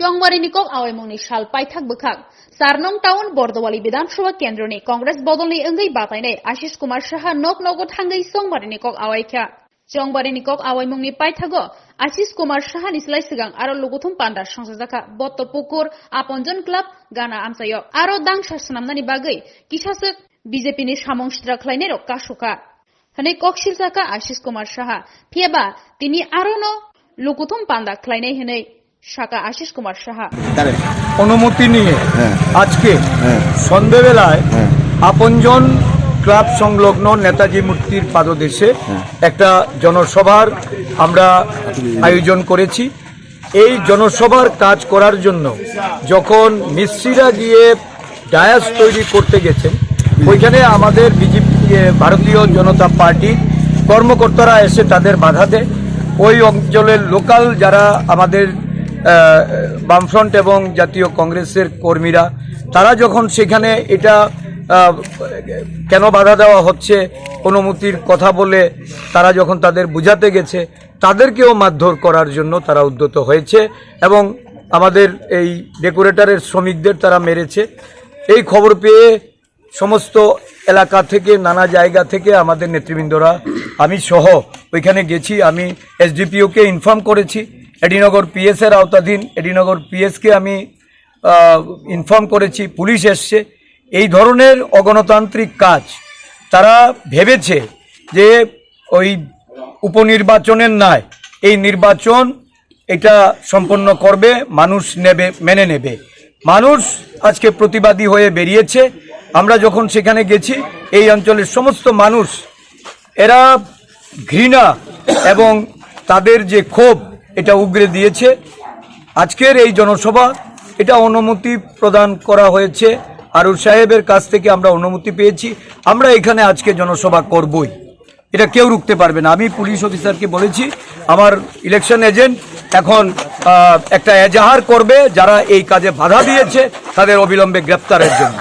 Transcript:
चौंगबारी निकक आवाइमुंगनि साल पाइथाक बोखाक सारनं टाउन बर्दवाली विधानसभा केन्द्रनि कांग्रेस बदलनि अंगै बातायनाय आशिष कुमार साहा नक नगो थांगै चौंगबारी निकक आवाइखा चौंगबारी निकक आवाइमुंगनि पाइथागो आशिष कुमार साहा निस्लाय सिगां आरो लुगुथुम पान्डा संसाजाखा बत्तपुकुर आपनजन क्लाब गाना आमसायो आरो दांसा सनामनानि बागै किसासक बीजेपी नि सामं सिद्रा खलायनाय रक कासुका हनै ककसिल जाका आशिष कुमार साहा फियाबा तिनि आरो न लुगुथुम पान्डा खलायनाय हनै শাখা আশিস কুমার সাহা অনুমতি নিয়ে আজকে সন্ধ্যাবেলায় আপনজন ক্লাব সংলগ্ন নেতাজি মূর্তির পাদদেশে একটা জনসভার আমরা আয়োজন করেছি। এই জনসভার কাজ করার জন্য যখন মিস্ত্রিরা গিয়ে ডায়াস তৈরি করতে গেছেন, ওইখানে আমাদের বিজেপি ভারতীয় জনতা পার্টির কর্মকর্তারা এসে তাদের বাধা দেয়। ওই অঞ্চলের লোকাল যারা আমাদের বামফ্রন্ট এবং জাতীয় কংগ্রেসের কর্মীরা তারা যখন সেখানে এটা কেন বাধা দেওয়া হচ্ছে অনুমতির কথা বলে তারা যখন তাদের বুঝাতে গেছে, তাদেরকেও মারধর করার জন্য তারা উদ্যত হয়েছে এবং আমাদের এই ডেকোরেটরের শ্রমিকদের তারা মেরেছে। এই খবর পেয়ে সমস্ত এলাকা থেকে নানা জায়গা থেকে আমাদের নেতৃবৃন্দরা আমি সহ ওইখানে গেছি। আমি এসডিপিওকে ইনফর্ম করেছি, এডিনগর পিএস এর আওতাধীন এডিনগর পিএসকে আমি ইনফর্ম করেছি, পুলিশ এসছে। এই ধরনের অগণতান্ত্রিক কাজ তারা ভেবেছে যে ওই উপনির্বাচনের নয়, এই নির্বাচন এটা সম্পন্ন করবে, মানুষ মেনে নেবে। মানুষ আজকে প্রতিবাদী হয়ে বেরিয়েছে। আমরা যখন সেখানে গেছি এই অঞ্চলের সমস্ত মানুষ এরা ঘৃণা এবং তাদের যে ক্ষোভ এটা উগরে দিয়েছে। আজকের এই জনসভা এটা অনুমতি প্রদান করা হয়েছে, আরুর সাহেবের কাছ থেকে আমরা অনুমতি পেয়েছি। আমরা এখানে আজকে জনসভা করবই, এটা কেউ রুখতে পারবে না। আমি পুলিশ অফিসারকে বলেছি আমার ইলেকশন এজেন্ট এখন একটা এজাহার করবে যারা এই কাজে বাধা দিয়েছে তাদের অবিলম্বে গ্রেপ্তারের জন্য।